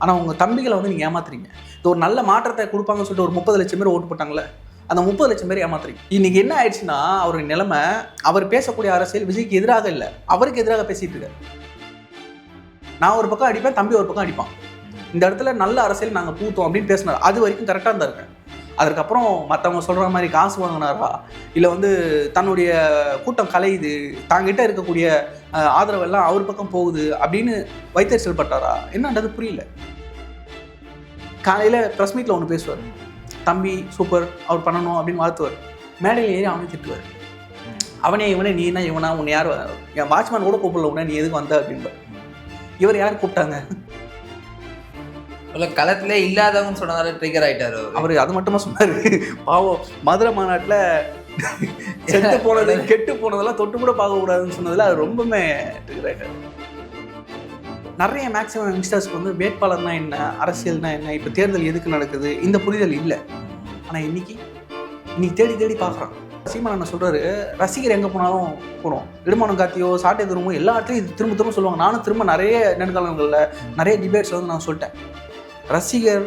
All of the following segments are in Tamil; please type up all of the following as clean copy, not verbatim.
ஆனால் உங்கள் தம்பிகளை வந்து நீங்கள் ஏமாத்துறீங்க. இது ஒரு நல்ல மாற்றத்தை கொடுப்பாங்கன்னு சொல்லிட்டு ஒரு 30 லட்சம் பேர் ஓட்டு போட்டாங்களே, அந்த 30 லட்சம் பேர் ஏமாத்துறீங்க. இன்னைக்கு என்ன ஆயிடுச்சுன்னா, அவருடைய நிலைமை, அவர் பேசக்கூடிய அரசியல் விஜய்க்கு எதிராக இல்லை, அவருக்கு எதிராக பேசிட்டு இருக்காரு. நான் ஒரு பக்கம் அடிப்பேன், தம்பி ஒரு பக்கம் அடிப்பான், இந்த இடத்துல நல்ல அரசியல் நாங்கள் பூத்தோம் அப்படின்னு பேசினார். அது வரைக்கும் கரெக்டாக தான் இருக்கேன். அதற்கப்புறம் மற்றவங்க சொல்கிற மாதிரி காசு வாங்கினாரா, இல்லை வந்து தன்னுடைய கூட்டம் கலையுது, தாங்கிட்ட இருக்கக்கூடிய ஆதரவெல்லாம் அவர் பக்கம் போகுது அப்படின்னு வைத்தறிச்சல் பட்டாரா, என்னன்றது புரியல. காலையில் ப்ரெஸ் மீட்டில் ஒன்று பேசுவார், தம்பி சூப்பர் அவர் பண்ணணும் அப்படின்னு வாழ்த்துவார். மேடையில் ஏறி அவனே திட்டுவார், அவனே இவனே நீ என்ன இவனா, உன்னை யார், என் வாட்ச்மேன் கூட கூப்பிடல உடனே நீ எதுக்கு வந்த அப்படின்பார். இவர் யார் கூப்பிட்டாங்க? களத்திலே இல்லாதவங்க சொன்னதால ட்ரிகர் ஆயிட்டாரு அவர். அது மட்டுமா சொன்னாரு? பாவம், மதுரை மாநாட்டில் செத்து போனது கெட்டு போனதெல்லாம் தொட்டு கூட பார்க்கக்கூடாதுன்னு சொன்னதில் அது ரொம்பவுமே ட்ரிகர் ஆயிட்டாரு. நிறைய மேக்ஸிமம் யங்ஸ்டர்ஸ்க்கு வந்து வேட்பாளர்னா என்ன, அரசியல்னா என்ன, இப்போ தேர்தல் எதுக்கு நடக்குது, இந்த புரிதல் இல்லை. ஆனால் இன்னைக்கு தேடி தேடி பார்க்குறான். சீமான் சொல்கிறாரு, ரசிகர் எங்கே போனாலும் போகிறோம், இடுமானம் காத்தியோ சாட்டை திரும்போ எல்லா இடத்துலையும் இது திரும்ப திரும்ப சொல்லுவாங்க. நானும் திரும்ப நிறைய நேர்காணல்களில் நிறைய டிபேட்ஸில் வந்து நான் சொல்லிட்டேன், ரசிகர்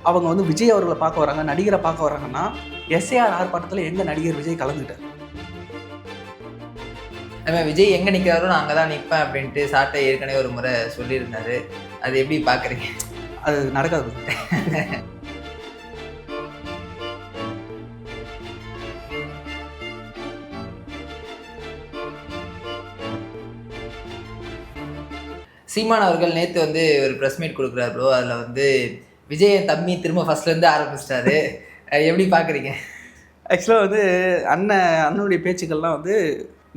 அவங்க வந்து விஜய் அவர்களை பார்க்க வராங்க, நடிகரை பார்க்க வராங்கன்னா, எஸ்ஏஆர் ஆர்ப்பாட்டத்தில் எங்கே நடிகர் விஜய் கலந்துட்டார்? நம்ம விஜய் எங்கே நிற்கிறாரோ நான் அங்கே தான் நிற்பேன் அப்படின்ட்டு சாட்டை ஏற்கனவே ஒரு முறை சொல்லியிருந்தாரு. அது எப்படி பார்க்குறீங்க? அது நடக்காது. சீமான் அவர்கள் நேற்று வந்து ஒரு ப்ரெஸ் மீட் கொடுக்குறாரு ப்ரோ. அதில் வந்து விஜய் தம்பி திரும்ப ஃபர்ஸ்ட்லேருந்து ஆரம்பிச்சிட்டாரு. எப்படி பார்க்குறீங்க? ஆக்சுவலாக வந்து அண்ணனுடைய பேச்சுக்கள்லாம் வந்து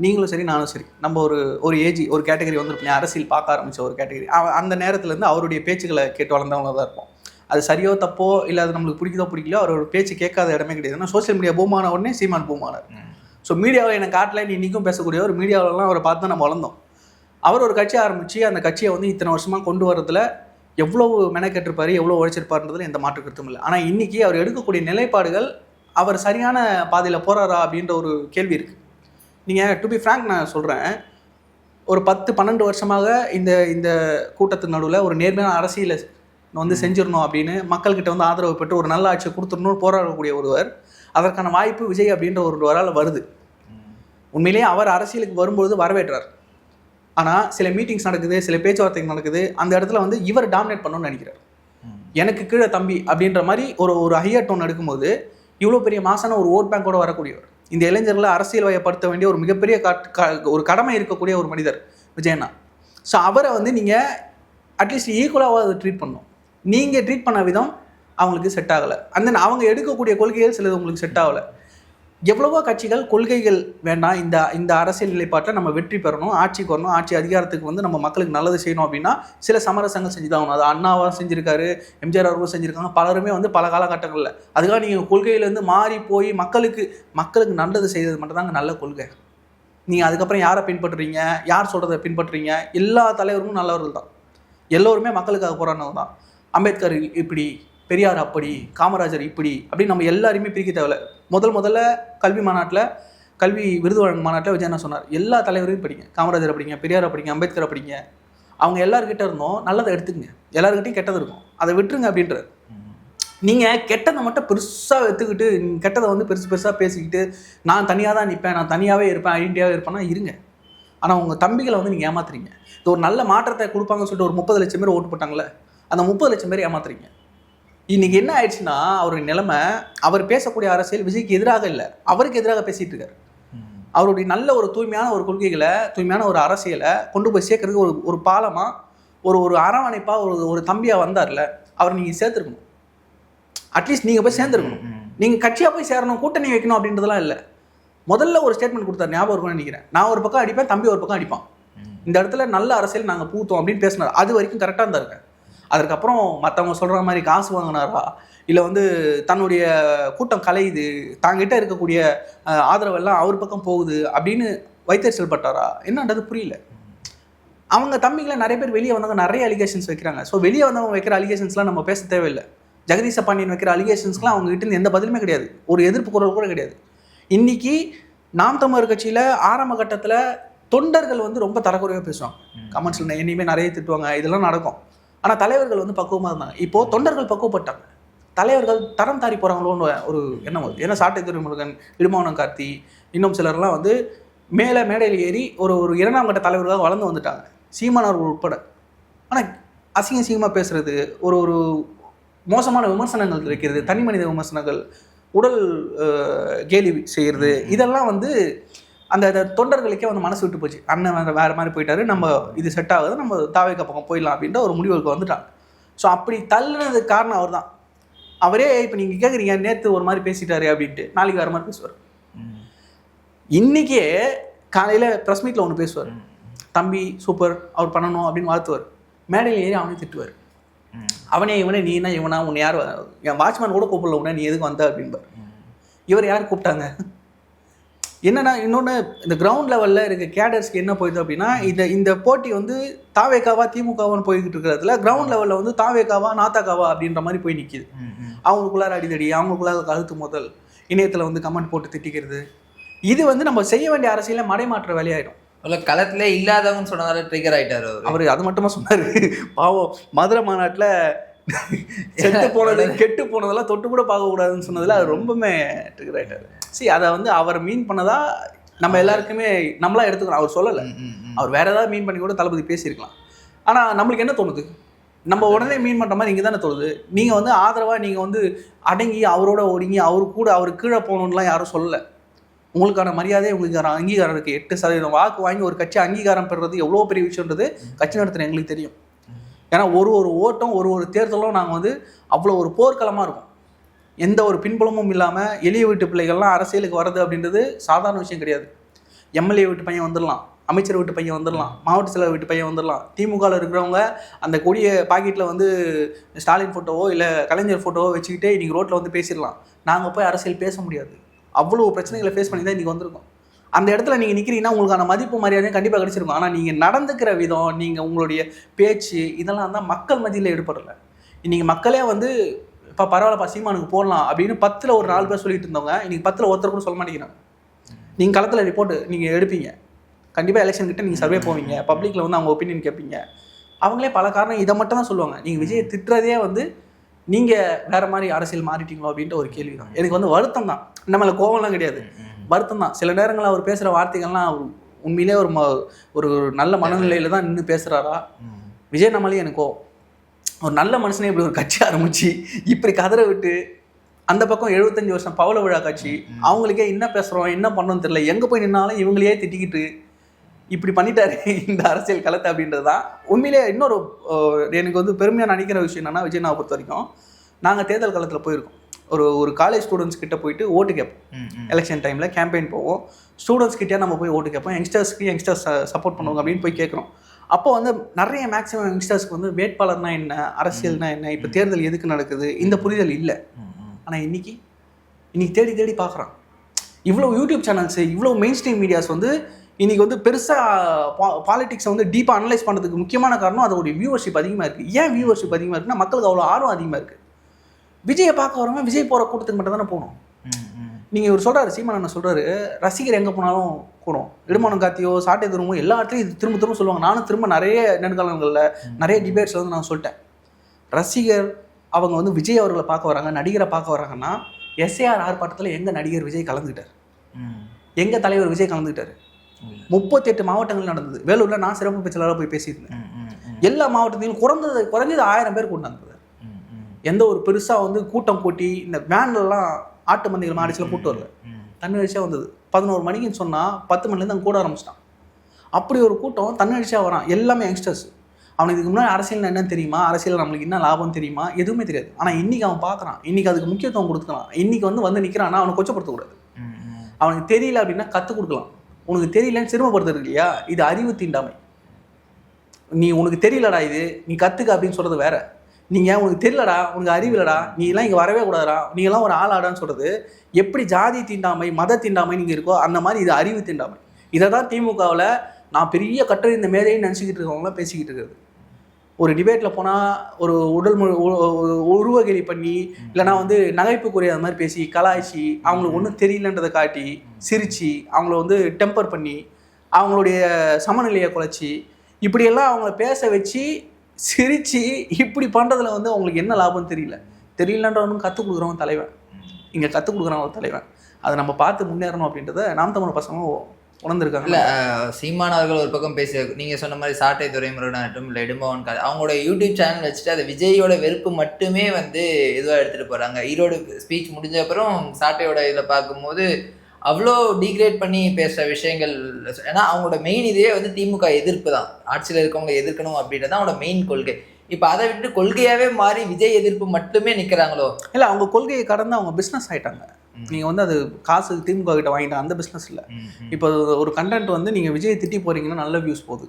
நீங்களும் சரி நானும் சரி, நம்ம ஒரு ஏஜ் ஒரு கேட்டகரி வந்துருப்போம், அரசியல் பார்க்க ஆரம்பித்த ஒரு கேட்டகரி. அந்த நேரத்துலேருந்து அவருடைய பேச்சுக்களை கேட்டு வளர்ந்தவங்கள தான் இருப்போம். அது சரியோ தப்போ இல்லை அது நம்மளுக்கு பிடிக்குதோ பிடிக்கலையோ அவரோட பேச்சு கேட்காத இடமே கிடையாது. ஏன்னா சோசியல் மீடியா பூமான உடனே சீமான் பூமானார். ஸோ மீடியாவில் எனக்கு காட்டல நீ இன்றைக்கும் பேசக்கூடிய ஒரு மீடியாவிலலாம் அவரை பார்த்து தான் நம்ம வளர்ந்தோம். அவர் ஒரு கட்சி ஆரம்பித்து அந்த கட்சியை வந்து இத்தனை வருஷமாக கொண்டு வரதுல எவ்வளோ மெனக்கெட்டிருப்பார், எவ்வளோ உழைச்சிருப்பாருன்றதுல எந்த மாற்று கருத்தும் இல்லை. ஆனால் இன்றைக்கி அவர் எடுக்கக்கூடிய நிலைப்பாடுகள் அவர் சரியான பாதையில் போகிறாரா அப்படின்ற ஒரு கேள்வி இருக்குது. நீங்கள் டு பி ஃப்ராங்க் நான் சொல்கிறேன், ஒரு 10-12 வருஷமாக இந்த கூட்டத்துக்கு நடுவில் ஒரு நேர்மையான அரசியலை வந்து செஞ்சிடணும் அப்படின்னு மக்கள்கிட்ட வந்து ஆதரவு பெற்று ஒரு நல்ல ஆட்சியை கொடுத்துடணும்னு போராடக்கூடிய ஒருவர், அதற்கான வாய்ப்பு விஜய் அப்படின்ற ஒருவரால் வருது. உண்மையிலேயே அவர் அரசியலுக்கு வரும்பொழுது வரவேற்றார். ஆனால் சில மீட்டிங்ஸ் நடக்குது, சில பேச்சுவார்த்தைகள் நடக்குது, அந்த இடத்துல வந்து இவர் டாமினேட் பண்ணணும்னு நினைக்கிறார். எனக்கு கீழே தம்பி அப்படின்ற மாதிரி ஒரு ஹையர் டோன் எடுக்கும்போது இவ்வளோ பெரிய மாசான ஒரு ஓட் பேங்கோடு வரக்கூடியவர், இந்த இளைஞர்களை அரசியல் வயப்படுத்த வேண்டிய ஒரு மிகப்பெரிய ஒரு கடமை இருக்கக்கூடிய ஒரு மனிதர் விஜயண்ணா. ஸோ அவரை வந்து நீங்கள் அட்லீஸ்ட் ஈக்குவலாக அதை ட்ரீட் பண்ணணும். நீங்கள் ட்ரீட் பண்ண விதம் அவங்களுக்கு செட் ஆகலை. அந்த அவங்க எடுக்கக்கூடிய கொள்கைகள் சிலது உங்களுக்கு செட் ஆகலை. எவ்வளவோ கட்சிகள் கொள்கைகள் வேண்டாம், இந்த அரசியல் நிலைப்பாட்டில் நம்ம வெற்றி பெறணும், ஆட்சிக்கு வரணும், ஆட்சி அதிகாரத்துக்கு வந்து நம்ம மக்களுக்கு நல்லது செய்யணும் அப்படின்னா சில சமரசங்கள் செஞ்சு தான் ஆகணும். அது அண்ணாவாக செஞ்சுருக்காரு, எம்ஜிஆர் அவர்களும் செஞ்சுருக்காங்க, பலருமே வந்து பல காலகட்டங்களில். அதுக்காக நீங்கள் கொள்கையிலேருந்து மாறி போய் மக்களுக்கு நல்லது செய்தது மட்டும்தாங்க நல்ல கொள்கை. நீங்கள் அதுக்கப்புறம் யாரை பின்பற்றுறீங்க, யார் சொல்கிறத பின்பற்றுறீங்க, எல்லா தலைவர்களும் நல்லவர்கள் தான், எல்லோருமே மக்களுக்காக போராடினவங்க தான். அம்பேத்கர் இப்படி, பெரியார் அப்படி, காமராஜர் இப்படி அப்படின்னு நம்ம எல்லாருமே பிரிக்க தேவையில்லை. முதல்ல கல்வி மாநாட்டில், கல்வி விருது வழங்கும் மாநாட்டில் விஜய் என்ன சொன்னார், எல்லா தலைவரையும் படிங்க, காமராஜர் படிங்க, பெரியார் படிங்க, அம்பேத்கர் படிங்க, அவங்க எல்லாருக்கிட்ட இருந்தோம் நல்லதை எடுத்துக்கங்க, எல்லாருக்கிட்டையும் கெட்டது இருக்கும், அதை விட்டுருங்க அப்படின்றார். நீங்கள் கெட்டதை மட்டும் பெருசாக எடுத்துக்கிட்டு கெட்டதை வந்து பெருசாக பேசிக்கிட்டு நான் தனியாக தான் நிற்பேன், நான் தனியாகவே இருப்பேன், ஐடென்டிட்டியாகவே இருப்பேன்னா இருங்க. ஆனால் உங்கள் தம்பிகளை வந்து நீங்கள் ஏமாத்துறீங்க. இது ஒரு நல்ல மாற்றத்தை கொடுப்பாங்கன்னு சொல்லிட்டு ஒரு 30 லட்சம் பேர் ஓட்டு போட்டாங்களே, அந்த 30 லட்சம் பேர் ஏமாத்துறீங்க. இன்றைக்கி என்ன ஆயிடுச்சுன்னா, அவருடைய நிலைமை, அவர் பேசக்கூடிய அரசியல் விஜய்க்கு எதிராக இல்லை, அவருக்கு எதிராக பேசிகிட்டு இருக்கார். அவருடைய நல்ல ஒரு தூய்மையான ஒரு கொள்கைகளை, தூய்மையான ஒரு அரசியலை கொண்டு போய் சேர்க்கறதுக்கு ஒரு பாலமாக, ஒரு அரவணைப்பாக ஒரு தம்பியாக வந்தார்ல, அவர் நீங்கள் சேர்த்துருக்கணும். அட்லீஸ்ட் நீங்கள் போய் சேர்ந்துருக்கணும். நீங்கள் கட்சியாக போய் சேரணும், கூட்டணி வைக்கணும் அப்படின்றதெல்லாம் இல்லை. முதல்ல ஒரு ஸ்டேட்மெண்ட் கொடுத்தாரு, ஞாபகம் இருக்கும்னு நினைக்கிறேன், நான் ஒரு பக்கம் அடிப்பேன், தம்பி ஒரு பக்கம் அடிப்பான், இந்த இடத்துல நல்ல அரசியல் நாங்கள் பூத்தோம் அப்படின்னு பேசினார். அது வரைக்கும் கரெக்டாக தான் இருக்கேன். அதுக்கப்புறம் மற்றவங்க சொல்கிற மாதிரி காசு வாங்கினாரா, இல்லை வந்து தன்னுடைய கூட்டம் கலையுது, தாங்கிட்ட இருக்கக்கூடிய ஆதரவெல்லாம் அவர் பக்கம் போகுது அப்படின்னு வைத்தறிச்சல் பட்டாரா, என்னன்றது புரியல. அவங்க தம்பிகளை நிறைய பேர் வெளியே வந்தவங்க நிறைய அலிகேஷன்ஸ் வைக்கிறாங்க. ஸோ வெளியே வந்தவங்க வைக்கிற அலிகேஷன்ஸ்லாம் நம்ம பேச தேவையில்லை. ஜெகதீச பாண்டியன் வைக்கிற அலிகேஷன்ஸ்லாம் அவங்க கிட்ட எந்த பதிலுமே கிடையாது, ஒரு எதிர்ப்பு குரல் கூட கிடையாது. இன்றைக்கி நாம் தமிழர் கட்சியில் ஆரம்ப கட்டத்தில் தொண்டர்கள் வந்து ரொம்ப தரக்குறையாக பேசுவாங்க, கமெண்ட்ஸில் என்னையுமே நிறைய திட்டுவாங்க, இதெல்லாம் நடக்கும். ஆனால் தலைவர்கள் வந்து பக்குவமாக இருந்தாங்க. இப்போது தொண்டர்கள் பக்குவப்பட்டாங்க, தலைவர்கள் தரம் தாரி போகிறாங்களோன்னு ஒரு எண்ணம் வருது. ஏன்னா சாட்டை துரைமுருகன், இடுமாவனம் கார்த்தி, இன்னும் சிலர்லாம் வந்து மேலே மேடையில் ஏறி ஒரு 2ஆம் கட்ட தலைவர்களாக வளர்ந்து வந்துட்டாங்க, சீமானவர்கள் உட்பட. ஆனால் அசிங்கமாக பேசுகிறது, ஒரு மோசமான விமர்சனங்கள் வைக்கிறது, தனி மனித விமர்சனங்கள், உடல் கேலி செய்கிறது, இதெல்லாம் வந்து அந்த தொண்டர்களுக்கே வந்து மனசு விட்டு போச்சு. அண்ணன் வேறு மாதிரி போயிட்டாரு, நம்ம இது செட் ஆகுது, நம்ம தாவேக்கா பக்கம் போயிடலாம் அப்படின்ற ஒரு முடிவுக்கு வந்துட்டாங்க. ஸோ அப்படி தள்ளுனதுக்கு காரணம் அவர் தான். அவரே இப்போ நீங்கள் கேட்குறீங்க நேற்று ஒரு மாதிரி பேசிட்டாரு அப்படின்ட்டு, நாளைக்கு வேறு மாதிரி பேசுவார். இன்றைக்கே காலையில் ப்ரெஸ் மீட்டில் ஒன்று பேசுவார், தம்பி சூப்பர் அவர் பண்ணணும் அப்படின்னு வாழ்த்துவார், மேடையில் ஏறி அவனே திட்டுவார். அவனே இவனே நீ என்ன இவனா, உன்னை யார், என் வாட்ச்மேன் கூட கூப்பிடல உடனே நீ எதுக்கு வந்த அப்படின்பார். இவர் யார் கூப்பிட்டாங்க? என்னன்னா இன்னொன்று, இந்த கிரவுண்ட் லெவலில் இருக்க கேடர்ஸ்க்கு என்ன போயிடுது அப்படின்னா, இந்த போட்டி வந்து தாவேக்காவா திமுகவான்னு போய்கிட்டு இருக்கிறதுல கிரவுண்ட் லெவலில் வந்து தாவேக்காவா நாத்தாக்காவா அப்படின்ற மாதிரி போய் நிற்கிது. அவங்களுக்குள்ளார அடிதடி, அவங்களுக்குள்ளார கருத்து முதல், இணையத்தில் வந்து கமெண்ட் போட்டு திட்டிக்கிறது, இது வந்து நம்ம செய்ய வேண்டிய அரசியலில் மடைமாற்ற வேலையாயிடும். களத்துல இல்லாதவன்னு சொன்னதால ட்ரிகர் ஆயிட்டாரு அவர். அது மட்டுமா சொன்னாரு? பாவம், மதுரை மாநாட்டில் செத்து போனது கெட்டு போனதெல்லாம் தொட்டு கூட பார்க்கக்கூடாதுன்னு சொன்னதில் அது ரொம்பவுமே ட்ரிகர் ஆகிட்டாரு. சரி, அதை வந்து அவர் மீன் பண்ணதா நம்ம எல்லாருக்குமே நம்மளா எடுத்துக்கிறோம். அவர் சொல்லலை, அவர் வேற ஏதாவது மீன் பண்ணி கூட தளபதி பேசியிருக்கலாம். ஆனால் நம்மளுக்கு என்ன தோணுது, நம்ம உடனே மீன் பண்ணுற மாதிரி இங்கே தானே தோணுது. நீங்கள் வந்து ஆதரவாக நீங்கள் வந்து அடங்கி அவரோட ஒடுங்கி அவருக்கு கீழே போகணுன்னுலாம் யாரும் சொல்லலை. உங்களுக்கான மரியாதை, உங்களுக்கு அங்கீகாரம் இருக்குது. 8% வாக்கு வாங்கி ஒரு கட்சி அங்கீகாரம் பெறுறது எவ்வளோ பெரிய விஷயன்றது கட்சி நடத்துகிற எங்களுக்கு தெரியும். ஏன்னா ஒரு ஓட்டம் ஒரு தேர்தலும் நாங்கள் வந்து அவ்வளோ ஒரு போர்க்களமாக இருக்கும். எந்த ஒரு பின்புலமும் இல்லாமல் எளிய வீட்டு பிள்ளைகள்லாம் அரசியலுக்கு வர்றது அப்படின்றது சாதாரண விஷயம் கிடையாது. எம்எல்ஏ வீட்டு பையன் வந்துடலாம், அமைச்சர் வீட்டு பையன் வந்துடலாம், மாவட்ட செயலர் வீட்டு பையன் வந்துடலாம். திமுகவில் இருக்கிறவங்க அந்த கொடிய பாக்கெட்டில் வந்து ஸ்டாலின் ஃபோட்டோவோ இல்லை கலைஞர் ஃபோட்டோவோ வச்சுக்கிட்டே இன்றைக்கி ரோட்டில் வந்து பேசிடலாம். நாங்கள் போய் அரசியல் பேச முடியாது. அவ்வளோ பிரச்சனைகளை ஃபேஸ் பண்ணி தான் இன்றைக்கி வந்திருக்கோம். அந்த இடத்துல நீங்கள் நிற்கிறீங்கன்னா உங்களுக்கான மதிப்பு மரியாதையும் கண்டிப்பாக கிடச்சிருக்கும். ஆனால் நீங்கள் நடந்துக்கிற விதம், நீங்கள் உங்களுடைய பேச்சு, இதெல்லாம் தான் மக்கள் மத்தியில் ஈடுபடலை. இன்றைக்கி மக்களே வந்து இப்போ பரவாயில்லப்பா சீமானுக்கு போடலாம் அப்படின்னு 10ல் ஒரு 4 பேர் சொல்லிட்டு இருந்தவங்க இன்றைக்கி 10ல் ஒருத்தர் கூட சொல்ல மாட்டேங்கிறாங்க. நீங்கள் களத்தில் ரிப்போர்ட்டு நீங்கள் எடுப்பீங்க, கண்டிப்பாக எலெக்ஷன் கிட்ட நீங்கள் சர்வே போவீங்க, பப்ளிக்கில் வந்து அவங்க ஒப்பீனியன் கேட்பீங்க. அவங்களே பல காரணம் இதை மட்டும் தான் சொல்லுவாங்க. நீங்கள் விஜயை திட்டுறதே வந்து நீங்கள் வேறு மாதிரி அரசியல் மாறிட்டீங்களோ அப்படின்ட்டு ஒரு கேள்வி தான். எனக்கு வந்து வருத்தம் தான், நம்மள கோவம்லாம் கிடையாது, வருத்தம் தான். சில நேரங்களில் அவர் பேசுகிற வார்த்தைகள்லாம் உண்மையிலே ஒரு நல்ல மனநிலையில் தான் நின்று பேசுகிறாரா விஜய் நம்மளே எனக்கோ ஒரு நல்ல மனுஷனே இப்படி ஒரு கட்சி ஆரம்பிச்சு இப்படி கதற விட்டு அந்த பக்கம் 75 வருஷம் பவள விழா கட்சி, அவங்களுக்கே என்ன பேசுகிறோம் என்ன பண்ணோன்னு தெரியல, எங்கே போய் நின்னாலும் இவங்களையே திட்டிக்கிட்டு இப்படி பண்ணிட்டாரு இந்த அரசியல் களத்தை அப்படின்றது தான் உண்மையிலே. இன்னொரு எனக்கு வந்து பெருமையாக நினைக்கிற விஷயம் என்னென்னா, விஜயனாவை பொறுத்த வரைக்கும் நாங்கள் தேர்தல் காலத்தில் போயிருக்கோம். ஒரு காலேஜ் ஸ்டூடெண்ட்ஸ் கிட்ட போயிட்டு ஓட்டு கேட்போம். எலெக்ஷன் டைமில் கேம்பெயின் போவோம், ஸ்டூடெண்ட்ஸ் கிட்டே நம்ம போய் ஓட்டு கேட்போம். யங்ஸ்டர்ஸ் சப்போர்ட் பண்ணுவாங்க அப்படின்னு போய் கேட்குறோம். அப்போ வந்து நிறைய மேக்ஸிமம் யங்ஸ்டர்ஸ்க்கு வந்து வேட்பாளர்னா என்ன, அரசியல்னா என்ன, இப்போ தேர்தல் எதுக்கு நடக்குது, இந்த புரிதல் இல்லை. ஆனால் இன்னைக்கு தேடி பார்க்குறான். இவ்வளோ யூடியூப் சேனல்ஸு, இவ்வளோ மெயின் ஸ்ட்ரீம் மீடியாஸ் வந்து இன்றைக்கி வந்து பெருசாக பாலிடிக்ஸை வந்து டீப்பாக அனலைஸ் பண்ணுறதுக்கு முக்கியமான காரணம் அதோடைய வியூவர்ஷிப் அதிகமாக இருக்குது. ஏன் வியூவர்ஷிப் அதிகமாக இருக்குன்னா, மக்களுக்கு அவ்வளோ ஆர்வம் அதிகமாக இருக்குது. விஜயை பார்க்க வரவங்க விஜய் போகிற கூட்டத்துக்கு மட்டும் தானே போகணும். நீங்கள் இவர் சொல்கிறாரு, சீமானண்ணன் சொல்கிறாரு, ரசிகர் எங்கே போனாலும் கூடும். இடுமானம் கார்த்தியோ சாட்டை துருமோ எல்லா இடத்துலையும் இது திரும்ப சொல்லுவாங்க. நானும் திரும்ப நிறைய நேர்காணல்களில் நிறைய டிபேட்ஸில் வந்து நான் சொல்லிட்டேன், ரசிகர் அவங்க வந்து விஜய் அவர்களை பார்க்க வராங்க, நடிகரை பார்க்க வராங்கன்னா எஸ்ஏஆர் ஆர்ப்பாட்டத்தில் எங்கள் நடிகர் விஜய் கலந்துக்கிட்டார், எங்கள் தலைவர் விஜய் கலந்துக்கிட்டார். 38 மாவட்டங்கள் நடந்தது. வேலூரில் நான் சிறப்பு பேச்சாளராக போய் பேசியிருந்தேன். எல்லா மாவட்டத்திலும் குறைஞ்சது 1000 பேர் கூட்டினாங்க. எந்த ஒரு பெருசாக வந்து கூட்டம் கூட்டி இந்த வேன்லாம் ஆட்டு மந்தைகள் மாடிச்சில் கூட்டு வரல, தன்னெழுச்சியாக வந்தது. 11 மணிக்குன்னு சொன்னால் 10 மணிலேருந்து அங்கே கூட ஆரம்பிச்சிட்டான். அப்படி ஒரு கூட்டம் தன்னெழுச்சியாக வரான். எல்லாமே யங்ஸ்டர்ஸ். அவனுக்கு இதுக்கு முன்னாடி அரசியல் என்னன்னு தெரியுமா, அரசியல் நம்மளுக்கு என்ன லாபம் தெரியுமா, எதுவுமே தெரியாது. ஆனால் இன்றைக்கி அவன் பார்க்குறான், இன்றைக்கி அதுக்கு முக்கியத்துவம் கொடுத்துக்கலாம். இன்றைக்கி வந்து நிற்கிறான்னா அவனை கொச்சப்படுத்தக்கூடாது. அவனுக்கு தெரியல அப்படின்னா கற்றுக் கொடுக்கலாம். உனக்கு தெரியலன்னு சிரமப்படுத்துறது இல்லையா, இது அறிவு தீண்டாமை. உனக்கு தெரியலடா இது நீ கற்றுக்க அப்படின்னு சொல்கிறது வேற. நீங்கள் உனக்கு தெரியலடா, உனக்கு அறிவில்லடா, நீ எல்லாம் இங்கே வரவே கூடாதுடா, நீங்களாம் ஒரு ஆளாடான்னு சொல்கிறது எப்படி ஜாதி தீண்டாமை மத தீண்டாமை நீங்கள் இருக்கோ அந்த மாதிரி இது அறிவு தீண்டாமை. இதை தான் திமுகவில் நான் பெரிய கட்டுரை இந்த மேதைன்னு நினச்சிக்கிட்டு இருக்கவங்களாம் பேசிக்கிட்டு இருக்கிறது. ஒரு டிபேட்டில் போனால் ஒரு உருவகேலி பண்ணி இல்லைனா வந்து நகைப்புக்குரிய அது மாதிரி பேசி கலாய்ச்சி அவங்களுக்கு ஒன்றும் தெரியலன்றதை காட்டி சிரித்து அவங்கள வந்து டெம்பர் பண்ணி அவங்களுடைய சமநிலையை குலைச்சி இப்படியெல்லாம் அவங்கள பேச வச்சு சிரிச்சு இப்படி பண்ணுறதுல வந்து அவங்களுக்கு என்ன லாபம் தெரியலன்றவனும் கற்றுக் கொடுக்குறவன் தலைவன், இங்கே கற்றுக் கொடுக்குறவன் ஒரு தலைவன். அதை நம்ம பார்த்து முன்னேறணும் அப்படின்றத நாம் தமிழ் பசங்களும் உணர்ந்துருக்காங்க. இல்லை சீமான் அவர்கள் ஒரு பக்கம் பேச, நீங்கள் சொன்ன மாதிரி சாட்டை துரைமுருகனாகட்டும் இல்லை இடும்பவன் அவங்களோட யூடியூப் சேனல் வச்சுட்டு அதை விஜயோட வெறுப்பு மட்டுமே வந்து இதுவாக எடுத்துகிட்டு போகிறாங்க. ஈரோடு ஸ்பீச் முடிஞ்ச அப்புறம் சாட்டையோட இதில் பார்க்கும்போது அவ்வளோ டீக்ரேட் பண்ணி பேசுகிற விஷயங்கள். ஏன்னா அவங்களோட மெயின் இதே வந்து திமுக எதிர்ப்பு தான், ஆட்சியில் இருக்கவங்க எதிர்க்கணும் அப்படின்றது தான் அவங்களோட மெயின் கொள்கை. இப்போ அதை விட்டு கொள்கையாகவே மாறி விஜய் எதிர்ப்பு மட்டுமே நிற்கிறாங்களோ? இல்லை, அவங்க கொள்கையை கடந்து அவங்க பிஸ்னஸ் ஆகிட்டாங்க. நீங்கள் வந்து அது காசு திமுக கிட்ட வாங்கிட்ட அந்த பிஸ்னஸ் இல்லை. இப்போ ஒரு கண்டென்ட் வந்து நீங்கள் விஜய் திட்டி போகிறீங்கன்னா நல்ல வியூஸ் போகுது,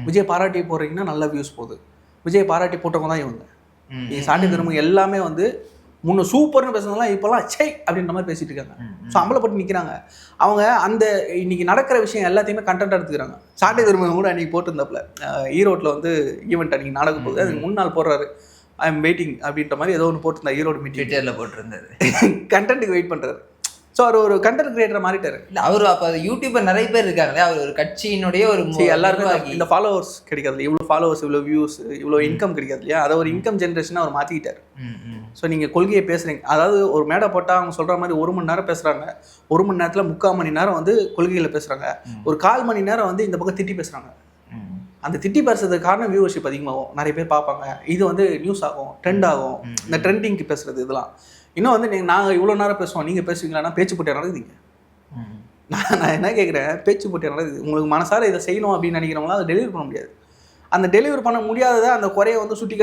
விஜய் பாராட்டி போடுறீங்கன்னா நல்ல வியூஸ் போகுது. விஜய் பாராட்டி போட்டவங்க தான் இவங்க. நீங்கள் சாட்டை திரும்ப எல்லாமே வந்து முன்ன சூப்பர்னு பேசுனதுலாம் இப்போல்லாம் சை அப்படின்ற மாதிரி பேசிட்டு இருக்காங்க. ஸோ அம்பலப்பட்டு நிற்கிறாங்க அவங்க. அந்த இன்னைக்கு நடக்கிற விஷயம் எல்லாத்தையுமே கண்டென்ட் எடுத்துக்கிறாங்க. சாட்டை திரும்ப கூட அன்றைக்கி போட்டிருந்தாப்புல ஈரோட்டில் வந்து ஈவெண்ட் அன்றைக்கி நடக்கும் போது அதுக்கு முன்னாள் போடுறாரு ஐ எம் வெயிட்டிங் அப்படின்ற மாதிரி ஏதோ ஒன்று போட்டிருந்தா ஈரோடு மீட்டிங் ட்விட்டரில் போட்டிருந்தாரு. கண்டென்ட்டுக்கு வெயிட் பண்ணுறாரு. ஸோ அவர் ஒரு கண்டென்ட் கிரியேட்டர் மாறிட்டாரு. இல்லை அவர் அப்போ யூடியூபர் நிறைய பேர் இருக்காங்களே, அவர் ஒரு கட்சியினுடைய ஒரு எல்லாருக்கும் இந்த ஃபாலோவர்ஸ் கிடைக்காது, இவ்வளோ ஃபாலோவர்ஸ் இவ்வளோ வியூஸ் இவ்வளோ இன்கம் கிடைக்காது இல்லையா? அதை ஒரு இன்கம் ஜென்ரேஷனாக அவர் மாற்றிக்கிட்டார். ஸோ நீங்கள் கொள்கையை பேசுகிறீங்க, அதாவது ஒரு மேடை போட்டால் அவங்க சொல்கிற மாதிரி 1 மணி நேரம் பேசுகிறாங்க, 1 மணி நேரத்தில் 3/4 மணி நேரம் வந்து கொள்கையில் பேசுகிறாங்க, ஒரு 1/4 மணி நேரம் வந்து இந்த பக்கம் திட்டி பேசுகிறாங்க. அந்த திட்டி பேசுறதுக்கு காரணம் வியூவர்ஷிப் அதிகமாகும், நிறைய பேர் பார்ப்பாங்க, இது வந்து நியூஸ் ஆகும், ட்ரெண்ட் ஆகும், இந்த ட்ரெண்டிங்க்கு பேசுறது இதெல்லாம். இன்னும் வந்து நாங்கள் இவ்வளோ நேரம் பேசுவோம், நீங்கள் பேசுவீங்களான்னா பேச்சு போட்டி நடக்குதுங்க. நான் என்ன கேட்குறேன், பேச்சு போட்டி நடக்குது. உங்களுக்கு மனசார இதை செய்யணும் அப்படின்னு நினைக்கிறவங்களாம் அதை டெலிவரி பண்ண முடியாது. அந்த டெலிவரி பண்ண முடியாததை அந்த குறையை வந்து சுட்டி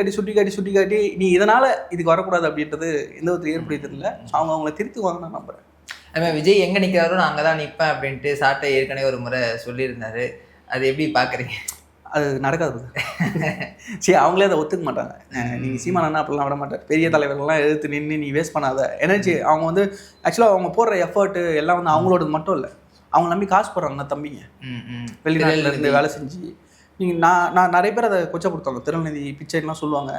காட்டி நீ இதனால் இதுக்கு வரக்கூடாது அப்படின்றது எந்த ஒரு ஏற்படுத்துறது இல்லை. ஸோ அவங்கள திருத்துவாங்க நான் நம்புகிறேன். அதுமாதிரி விஜய் எங்கே நிற்கிறாரோ நான் அங்கே தான் நிற்பேன் அப்படின்ட்டு சாட்டை ஏற்கனவே ஒரு முறை சொல்லியிருந்தாரு. அது எப்படி பார்க்குறீங்க? அது நடக்காது. சரி, அவங்களே அதை ஒத்துக்க மாட்டாங்க. நீங்கள் சீமானா அப்படிலாம் விட மாட்டார். பெரிய தலைவர்கள்லாம் எதிர்த்து நின்று நீ வேஸ்ட் பண்ணாத எனர்ஜி. அவங்க வந்து ஆக்சுவலாக அவங்க போடுற எஃபர்ட்டு எல்லாம் வந்து அவங்களோடது மட்டும் இல்லை, அவங்க நம்பி காசு போடுறாங்க தம்பிங்க வெளிநாட்டில் இருந்து வேலை செஞ்சு. நீங்கள் நான் நிறைய பேர் அதை கொச்சப்படுத்துவாங்க, திருநெல்வேலி பிச்சைலாம் சொல்லுவாங்க.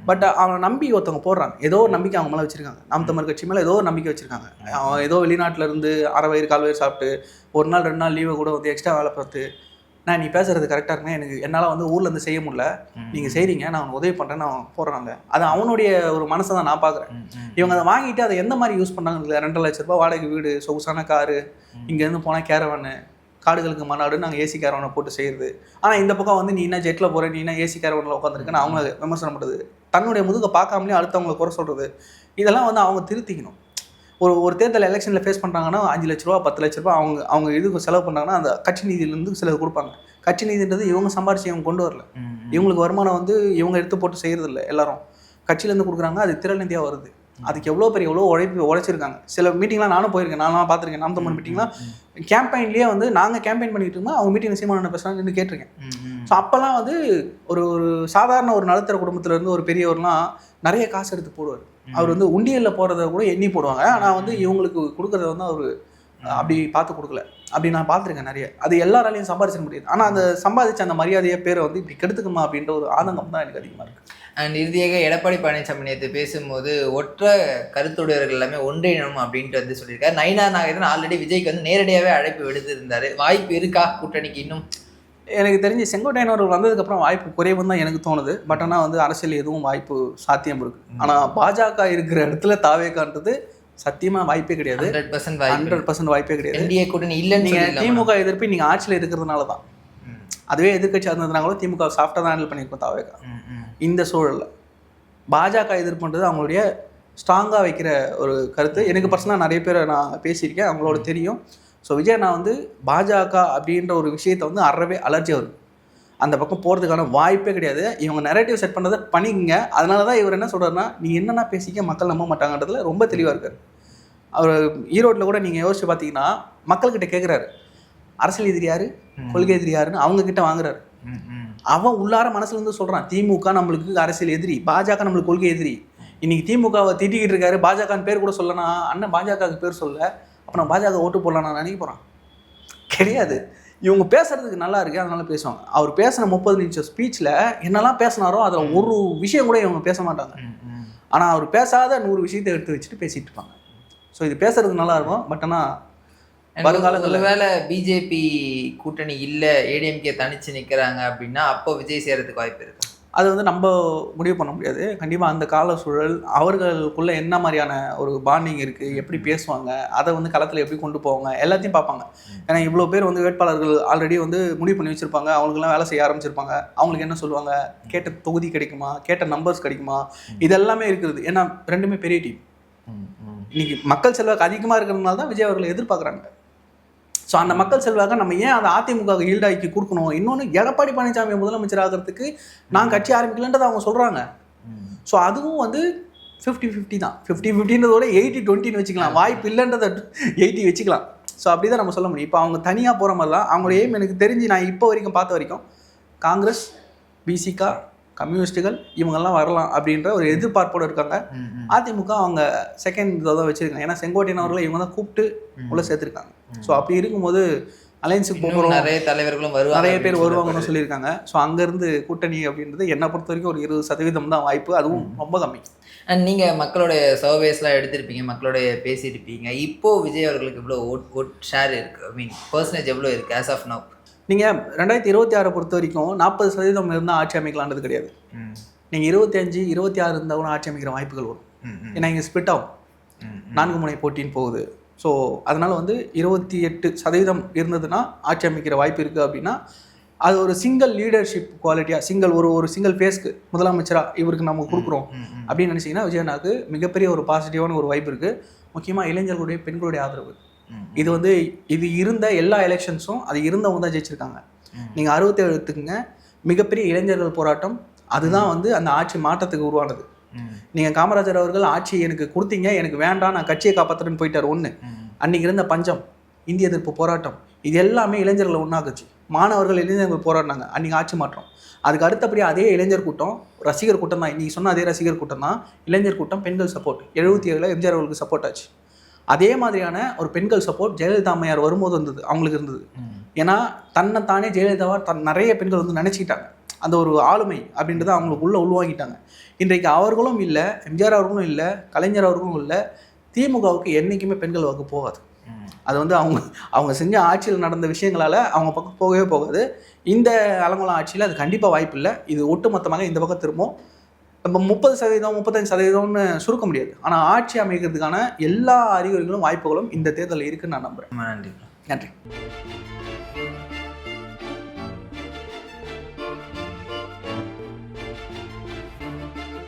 பட் அவனை நம்பி ஒருத்தவங்க போடுறாங்க, ஏதோ ஒரு நம்பிக்கை அவங்க மேலே வச்சுருக்காங்க. நாம் தமிழ் கட்சி மேலே ஏதோ ஒரு நம்பிக்கை வச்சுருக்காங்க. அவன் ஏதோ வெளிநாட்டில் இருந்து அரை வயிறு 1/4 வயிறு சாப்பிட்டு 1 நாள் 2 நாள் லீவை கூட வந்து எக்ஸ்ட்ரா வேலை பார்த்து நான் நீ பேசுறது கரெக்டாக இருக்குன்னா என்னால் வந்து ஊர்லேருந்து செய்ய முடியல, நீங்கள் செய்கிறீங்க, நான் உதவி பண்ணுறேன்னு அவன் போடுறாங்க. அது அவனுடைய ஒரு மனசை தான் நான் பார்க்குறேன். இவங்க அதை வாங்கிட்டு அதை எந்த மாதிரி யூஸ் பண்ணாங்க? 2.5 லட்ச ரூபா வாடகை வீடு, சொகுசான காரு, இங்கேருந்து போனால் கேரவனு, காடுகளுக்கு மாநாடு, நாங்கள் ஏசி கேரவனை போட்டு செய்கிறது. ஆனால் இந்த பக்கம் வந்து நீ என்ன ஜெட்டில் போகிற, நீ என்ன ஏசி கேரவனில் உட்காந்துருக்குன்னு அவங்க விமர்சனம் பண்ணுறது, தன்னுடைய முதுகை பார்க்காமலே அடுத்தவங்களை குறை சொல்கிறது, இதெல்லாம் வந்து அவங்க திருத்திக்கணும். ஒரு தேர்தல் எலெக்ஷனில் ஃபேஸ் பண்ணுறாங்கன்னா 5 லட்ச ரூபா 10 லட்ச ரூபா அவங்க இதுக்கு செலவு பண்ணுறாங்கன்னா அந்த கட்சி நிதியிலேருந்து சிலர் கொடுப்பாங்க. கட்சி நிதின்றது இவங்க சம்பாரிச்சு இவங்க கொண்டு வரல, இவங்களுக்கு வருமானம் வந்து இவங்க எடுத்து போட்டு செய்கிறது இல்லை, எல்லாரும் கட்சியிலேருந்து கொடுக்குறாங்க. அது திரள் நிதியாக வருது. அதுக்கு எவ்வளோ உழைச்சிருக்காங்க. சில மீட்டிங்லாம் நானும் போயிருக்கேன், நான்லாம் பார்த்துருக்கேன். நாம் தமிழ் மீட்டிங்லாம் கேம்பெயின்லேயே வந்து நாங்கள் கேம்பெயின் பண்ணிக்கிட்டு இருக்கோம், அவங்க மீட்டிங் சீமானனை பேசுகிறாங்கன்னு கேட்டிருக்கேன். ஸோ அப்போல்லாம் வந்து ஒரு சாதாரண ஒரு நடுத்தர குடும்பத்திலேருந்து ஒரு பெரியவர்லாம் நிறைய காசு எடுத்து போடுவார். அவர் வந்து உண்டியலில் போகிறத கூட எண்ணி போடுவாங்க. ஆனால் வந்து இவங்களுக்கு கொடுக்குறத வந்து அவர் அப்படி பார்த்து கொடுக்கல. அப்படி நான் பார்த்துருக்கேன் நிறைய. அது எல்லாராலையும் சம்பாதிச்சிட முடியாது. ஆனால் அந்த சம்பாதிச்ச அந்த மரியாதையை பேரை வந்து இப்படி கெடுத்துக்குமா அப்படின்ற ஒரு ஆதங்கம் தான் எனக்கு அதிகமாக இருக்குது. அண்ட் இறுதியாக எடப்பாடி பழனிசாமி நேற்று பேசும்போது ஒற்ற கருத்துடையவர்கள் எல்லாமே ஒன்றிணைணும் அப்படின்ட்டு வந்து சொல்லியிருக்காரு. நயினா நாகேந்திரன் ஆல்ரெடி விஜய்க்கு வந்து நேரடியாகவே அழைப்பு விடுத்திருந்தாரு. வாய்ப்பு இருக்கா கூட்டணிக்கு? இன்னும் எனக்கு தெரிஞ்சு செங்கோட்டையன் அவர்கள் வந்ததுக்கப்புறம் வாய்ப்பு குறைவுன்னு தான் எனக்கு தோணுது. பட் ஆனால் வந்து அரசியல் எதுவும் வாய்ப்பு சாத்தியம் இருக்குது. ஆனால் பாஜக இருக்கிற இடத்துல தாவேக்கான்றது சத்தியமாக வாய்ப்பே கிடையாது. 100% வாய்ப்பே கிடையாது. என்டிஏ கூட்டணி இல்லைன்னு நீங்கள் திமுக எதிர்ப்பு நீங்கள் ஆட்சியில் இருக்கிறதுனால தான். அதுவே எதிர்கட்சி இருந்ததுனாலும் திமுக சாஃப்டாக தான் ஹேண்டில் பண்ணியிருக்கோம் தாவேக்கா. இந்த சூழலில் பாஜக எதிர்ப்புன்றது அவங்களுடைய ஸ்ட்ராங்காக வைக்கிற ஒரு கருத்து. எனக்கு பர்சனலாக நிறைய பேரை நான் பேசியிருக்கேன், அவங்களோட தெரியும். ஸோ விஜய் நான் வந்து பாஜக அப்படின்ற ஒரு விஷயத்தை வந்து அறவே அலர்ஜியாக வருது. அந்த பக்கம் போகிறதுக்கான வாய்ப்பே கிடையாது. இவங்க நெரேட்டிவ் செட் பண்ணதை பண்ணிக்கங்க. அதனால தான் இவர் என்ன சொல்கிறாருன்னா, நீ என்னென்னா பேசிக்க மக்கள் நம்ப மாட்டாங்கன்றதுல ரொம்ப தெளிவாக இருக்கார். அவர் ஈரோட்டில் கூட நீங்கள் யோசிச்சு பார்த்தீங்கன்னா மக்கள்கிட்ட கேட்குறாரு, அரசியல் எதிரி யாரு, கொள்கை எதிரி யாருன்னு அவங்கக்கிட்ட வாங்குறாரு. அவன் உள்ளார மனசுலேருந்து சொல்கிறான், திமுக நம்மளுக்கு அரசியல் எதிரி, பாஜக நம்மளுக்கு கொள்கை எதிரி. இன்னைக்கு திமுகவை திட்டிக்கிட்டு இருக்காரு, பாஜகன்னு பேர் கூட சொல்லனா, அண்ணன் பாஜகவுக்கு பேர் சொல்ல, அப்போ நான் பாஜக ஓட்டு போடலாம் நான் நினைக்க போகிறேன் கிடையாது. இவங்க பேசுறதுக்கு நல்லா இருக்கு, அதனால பேசுவாங்க. அவர் பேசின 30 நிமிஷம் ஸ்பீச்சில் என்னெல்லாம் பேசினாரோ அதில் ஒரு விஷயம் கூட இவங்க பேச மாட்டாங்க. ஆனால் அவர் பேசாத 100 விஷயத்தை எடுத்து வச்சுட்டு பேசிட்டு இருப்பாங்க. ஸோ இது பேசுறதுக்கு நல்லா இருக்கும். பட் ஆனால் வருங்காலத்தில் வேலை பிஜேபி கூட்டணி இல்லை, ஏடிஎம்கே தனிச்சு நிற்கிறாங்க அப்படின்னா அப்போ விஜய் செய்கிறதுக்கு வாய்ப்பு இருக்கு. அது வந்து நம்ம முடிவு பண்ண முடியாது. கண்டிப்பாக அந்த கால சூழல், அவர்களுக்குள்ளே என்ன மாதிரியான ஒரு பாண்டிங் இருக்குது, எப்படி பேசுவாங்க, அதை வந்து களத்தில் எப்படி கொண்டு போவாங்க, எல்லாத்தையும் பார்ப்பாங்க. ஏன்னா இவ்வளோ பேர் வந்து வேட்பாளர்கள் ஆல்ரெடி வந்து முடிவு பண்ணி வச்சுருப்பாங்க, அவங்களுக்குலாம் வேலை செய்ய ஆரம்பிச்சிருப்பாங்க. அவங்களுக்கு என்ன சொல்லுவாங்க, கேட்ட தொகுதி கிடைக்குமா, கேட்ட நம்பர்ஸ் கிடைக்குமா, இதெல்லாமே இருக்குது. ஏன்னா ரெண்டுமே பெரிய டீம். இன்னைக்கு மக்கள் செல்வாக்கு அதிகமாக இருக்கிறதுனால தான் விஜய் அவர்களை எதிர்பார்க்குறாங்க. ஸோ அந்த மக்கள் செல்வாக்க நம்ம ஏன் அந்த அதிமுக ஈல்டாக்கி கொடுக்கணும்? இன்னொன்று, எடப்பாடி பழனிசாமி முதலமைச்சர் ஆகிறதுக்கு நான் கட்சி ஆரம்பிக்கலன்றது அவங்க சொல்கிறாங்க. ஸோ அதுவும் வந்து 50-50 தான். 50-50ன்றதோட 80-20ன்னு வச்சுக்கலாம். வாய்ப்பு இல்லைன்றதை 80 வச்சுக்கலாம். ஸோ அப்படி தான் நம்ம சொல்ல முடியும். இப்போ அவங்க தனியாக போகிற மாதிரி தான் அவங்களோட எய்ம். எனக்கு தெரிஞ்சு நான் இப்போ வரைக்கும் பார்த்த வரைக்கும் காங்கிரஸ், பிசிகா, கம்யூனிஸ்டுகள் இவங்கெல்லாம் வரலாம் அப்படின்ற ஒரு எதிர்பார்ப்போடு இருக்காங்க. அதிமுக அவங்க செகண்ட் இதை தான் வச்சுருக்காங்க. ஏன்னா செங்கோட்டையன் அவர்களை இவங்க தான் கூப்பிட்டு உள்ளே சேர்த்துருக்காங்க. ஸோ அப்படி இருக்கும்போது அலையன்ஸுக்கு போகிறோம், நிறைய தலைவர்களும் வருவாங்க, நிறைய பேர் வருவாங்கன்னு சொல்லியிருக்காங்க. ஸோ அங்கேருந்து கூட்டணி அப்படின்றது என்னை பொறுத்த வரைக்கும் ஒரு 20% தான் வாய்ப்பு. அதுவும் ரொம்ப கம்மி. அண்ட் நீங்கள் மக்களுடைய சர்வேஸ்லாம் எடுத்திருப்பீங்க, மக்களுடைய பேசியிருப்பீங்க. இப்போது விஜய் அவர்களுக்கு இவ்வளோ ஓட் ஷேர் இருக்குது, ஐ மீன் பர்சன்டேஜ் எவ்வளோ இருக்குது ஆஸ் ஆஃப் நவ்? நீங்கள் 2026 பொறுத்த வரைக்கும் 40% இருந்தால் ஆட்சி அமைக்கலான்றது கிடையாது. நீங்கள் 25-26 இருந்தால் கூட ஆட்சி அமைக்கிற வாய்ப்புகள் வரும். ஏன்னா இங்கே ஸ்பிட் ஆகும், 4 முனை போட்டின்னு போகுது. ஸோ அதனால் வந்து 28% இருந்ததுன்னா ஆட்சி அமைக்கிற வாய்ப்பு இருக்குது. அப்படின்னா அது ஒரு சிங்கிள் லீடர்ஷிப் குவாலிட்டியாக ஒரு சிங்கிள் ஃபேஸ்க்கு முதலமைச்சராக இவருக்கு நம்ம கொடுக்குறோம் அப்படின்னு நினச்சிங்கன்னா விஜயனாக்கு மிகப்பெரிய ஒரு பாசிட்டிவான ஒரு வாய்ப்பு இருக்குது. முக்கியமாக இளைஞர்களுடைய பெண்களுடைய ஆதரவு. இது வந்து இது இருந்த எல்லா எலெக்ஷன்ஸும் அது இருந்தவங்க தான் ஜெயிச்சிருக்காங்க. நீங்கள் 67 எடுத்துக்கங்க, மிகப்பெரிய இளைஞர்கள் போராட்டம். அதுதான் வந்து அந்த ஆட்சி மாற்றத்துக்கு உருவானது. நீங்கள் காமராஜர் அவர்கள் ஆட்சி எனக்கு கொடுத்தீங்க, எனக்கு வேண்டாம், நான் கட்சியை காப்பாற்றுறேன்னு போயிட்டார். ஒன்று, அன்றைக்கி இருந்த பஞ்சம், இந்திய எதிர்ப்பு போராட்டம், இது எல்லாமே இளைஞர்களை ஒன்றாக்குச்சு. மாணவர்கள் இளைஞர்கள் போராடினாங்க, அன்றைக்கி ஆட்சி மாற்றம். அதுக்கு அடுத்தபடியாக அதே இளைஞர் கூட்டம், ரசிகர் கூட்டம் தான். இன்றைக்கி சொன்ன அதே ரசிகர் கூட்டம் தான் இளைஞர் கூட்டம். பெண்கள் சப்போர்ட் 77 எம்ஜிஆர் அவர்களுக்கு சப்போர்ட் ஆச்சு. அதே மாதிரியான ஒரு பெண்கள் சப்போர்ட் ஜெயலலிதா அம்மையார் வரும்போது வந்தது, அவங்களுக்கு இருந்தது. ஏன்னா தன்னைத்தானே ஜெயலலிதாவாக நிறைய பெண்கள் வந்து நினச்சிக்கிட்டாங்க. அந்த ஒரு ஆளுமை அப்படின்றத அவங்களுக்கு உள்வாங்கிட்டாங்க. இன்றைக்கு அவர்களும் இல்லை, எம்ஜிஆர் அவர்களும் இல்லை, கலைஞர் அவர்களும் இல்லை. திமுகவுக்கு என்றைக்குமே பெண்கள் வாக்கு போகாது. அது வந்து அவங்க செஞ்ச ஆட்சியில் நடந்த விஷயங்களால் அவங்க பக்கம் போகவே போகாது. இந்த அலங்கோலம் ஆட்சியில் அது கண்டிப்பாக வாய்ப்பு இல்லை. இது ஒட்டுமொத்தமாக இந்த பக்கம் திரும்பும். நம்ம 30%, 35%ன்னு சுருக்க முடியாது. ஆனால் ஆட்சி அமைக்கிறதுக்கான எல்லா அறிகுறிகளும் வாய்ப்புகளும் இந்த தேர்தலில் இருக்குன்னு நான் நம்புகிறேன். நன்றி. நன்றி.